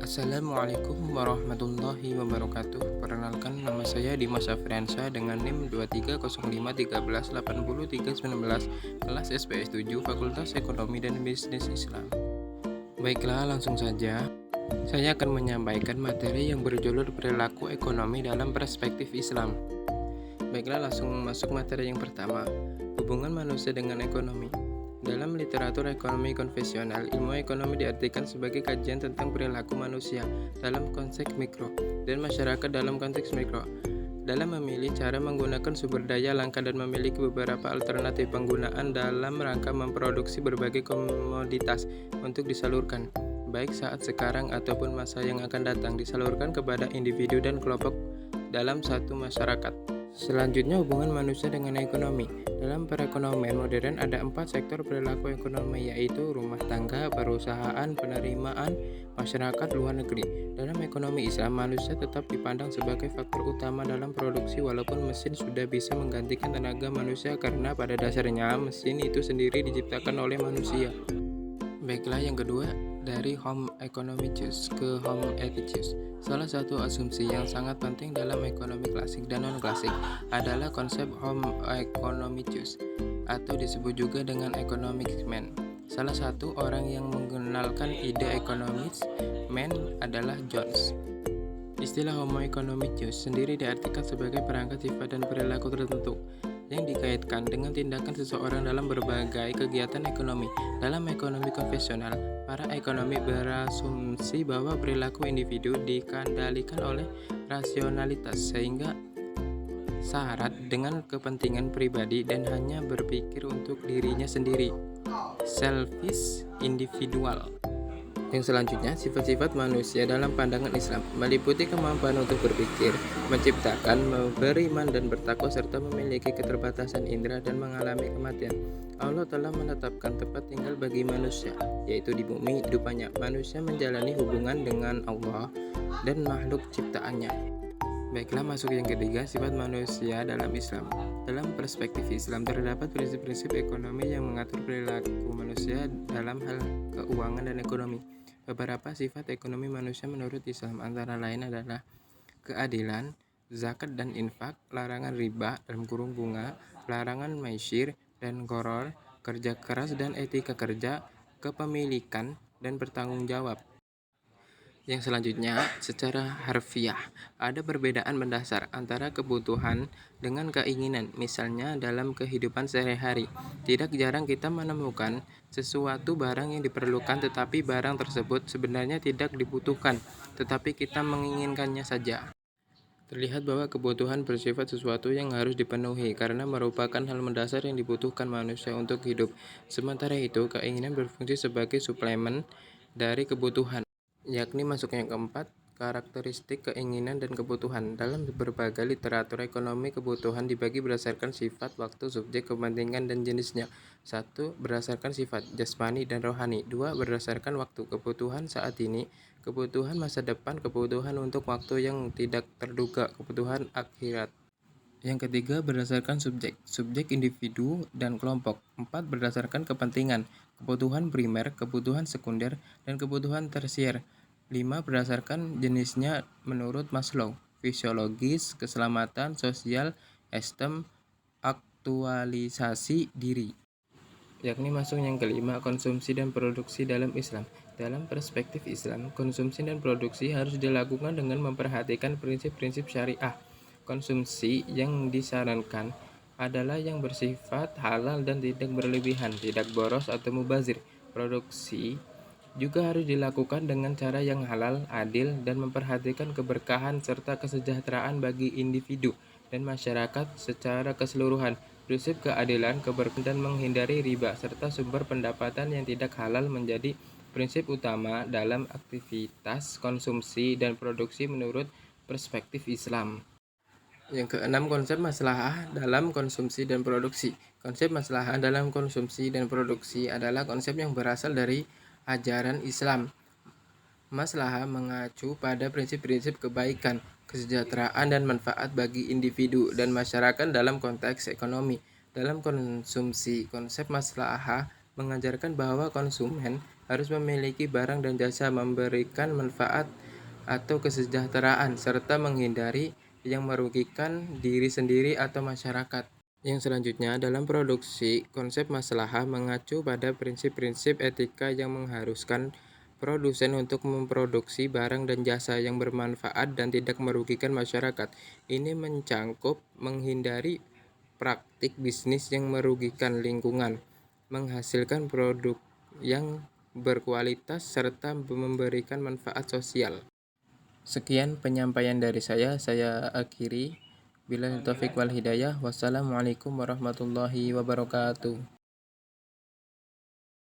Assalamualaikum warahmatullahi wabarakatuh. Perkenalkan, nama saya Dimas Afriansyah dengan NIM 2305138039, kelas SPS 7 Fakultas Ekonomi dan Bisnis Islam. Baiklah, langsung saja. Saya akan menyampaikan materi yang berjudul perilaku ekonomi dalam perspektif Islam. Baiklah, langsung masuk materi yang pertama. Hubungan manusia dengan ekonomi. Dalam literatur ekonomi konvensional, ilmu ekonomi diartikan sebagai kajian tentang perilaku manusia dalam konteks mikro dan masyarakat dalam konteks mikro. Dalam memilih cara menggunakan sumber daya langka dan memiliki beberapa alternatif penggunaan dalam rangka memproduksi berbagai komoditas untuk disalurkan, baik saat sekarang ataupun masa yang akan datang, disalurkan kepada individu dan kelompok dalam satu masyarakat. Selanjutnya, hubungan manusia dengan ekonomi. Dalam perekonomian modern ada 4 sektor perilaku ekonomi, yaitu rumah tangga, perusahaan, penerimaan, masyarakat, luar negeri. Dalam ekonomi Islam, manusia tetap dipandang sebagai faktor utama dalam produksi walaupun mesin sudah bisa menggantikan tenaga manusia karena pada dasarnya mesin itu sendiri diciptakan oleh manusia. Baiklah, yang kedua, dari Homo economicus ke Homo ethicus. Salah satu asumsi yang sangat penting dalam ekonomi klasik dan non-klasik adalah konsep Homo economicus, atau disebut juga dengan economic man. Salah satu orang yang mengenalkan ide economics man adalah Jones. Istilah Homo economicus sendiri diartikan sebagai perangkat sifat dan perilaku tertentu yang dikaitkan dengan tindakan seseorang dalam berbagai kegiatan ekonomi. Dalam ekonomi konvensional, para ekonomi berasumsi bahwa perilaku individu dikendalikan oleh rasionalitas sehingga syarat dengan kepentingan pribadi dan hanya berpikir untuk dirinya sendiri. Selfish individual. Yang selanjutnya, sifat-sifat manusia dalam pandangan Islam meliputi kemampuan untuk berpikir, menciptakan, beriman dan bertakwa serta memiliki keterbatasan indera dan mengalami kematian. Allah telah menetapkan tempat tinggal bagi manusia, yaitu di bumi. Rupanya manusia menjalani hubungan dengan Allah dan makhluk ciptaannya. Baiklah, masuk yang ketiga, sifat manusia dalam Islam. Dalam perspektif Islam terdapat prinsip-prinsip ekonomi yang mengatur perilaku manusia dalam hal keuangan dan ekonomi. Beberapa sifat ekonomi manusia menurut Islam antara lain adalah keadilan, zakat dan infak, larangan riba bunga, larangan maisir dan gharar, kerja keras dan etika kerja, kepemilikan dan bertanggung jawab. Yang selanjutnya, secara harfiah, ada perbedaan mendasar antara kebutuhan dengan keinginan. Misalnya dalam kehidupan sehari-hari, tidak jarang kita menemukan sesuatu barang yang diperlukan tetapi barang tersebut sebenarnya tidak dibutuhkan, tetapi kita menginginkannya saja. Terlihat bahwa kebutuhan bersifat sesuatu yang harus dipenuhi karena merupakan hal mendasar yang dibutuhkan manusia untuk hidup. Sementara itu, keinginan berfungsi sebagai suplemen dari kebutuhan, yakni masuk yang keempat, karakteristik keinginan dan kebutuhan. Dalam berbagai literatur ekonomi, kebutuhan dibagi berdasarkan sifat, waktu, subjek, kepentingan, dan jenisnya. 1. Berdasarkan sifat, jasmani dan rohani. 2. Berdasarkan waktu, kebutuhan saat ini, kebutuhan masa depan, kebutuhan untuk waktu yang tidak terduga, kebutuhan akhirat. Yang ketiga, berdasarkan subjek, subjek individu dan kelompok. 4. Berdasarkan kepentingan, kebutuhan primer, kebutuhan sekunder, dan kebutuhan tersier. 5. Berdasarkan jenisnya menurut Maslow, fisiologis, keselamatan, sosial, esteem, aktualisasi diri. Yakni masuk yang kelima, konsumsi dan produksi dalam Islam. Dalam perspektif Islam, konsumsi dan produksi harus dilakukan dengan memperhatikan prinsip-prinsip syariah. Konsumsi yang disarankan adalah yang bersifat halal dan tidak berlebihan, tidak boros atau mubazir. Produksi juga harus dilakukan dengan cara yang halal, adil, dan memperhatikan keberkahan serta kesejahteraan bagi individu dan masyarakat secara keseluruhan. Prinsip keadilan, keberkahan, dan menghindari riba serta sumber pendapatan yang tidak halal menjadi prinsip utama dalam aktivitas konsumsi dan produksi menurut perspektif Islam. Yang keenam, konsep maslahah dalam konsumsi dan produksi. Konsep maslahah dalam konsumsi dan produksi adalah konsep yang berasal dari ajaran Islam. Maslahah mengacu pada prinsip-prinsip kebaikan, kesejahteraan, dan manfaat bagi individu dan masyarakat dalam konteks ekonomi. Dalam konsumsi, konsep maslahah mengajarkan bahwa konsumen harus memiliki barang dan jasa, memberikan manfaat atau kesejahteraan, serta menghindari yang merugikan diri sendiri atau masyarakat. Yang selanjutnya, dalam produksi, konsep maslahah mengacu pada prinsip-prinsip etika yang mengharuskan produsen untuk memproduksi barang dan jasa yang bermanfaat dan tidak merugikan masyarakat. Ini mencangkup menghindari praktik bisnis yang merugikan lingkungan, menghasilkan produk yang berkualitas, serta memberikan manfaat sosial. Sekian penyampaian dari saya akhiri. Billahi taufiq wal hidayah. Wassalamualaikum warahmatullahi wabarakatuh.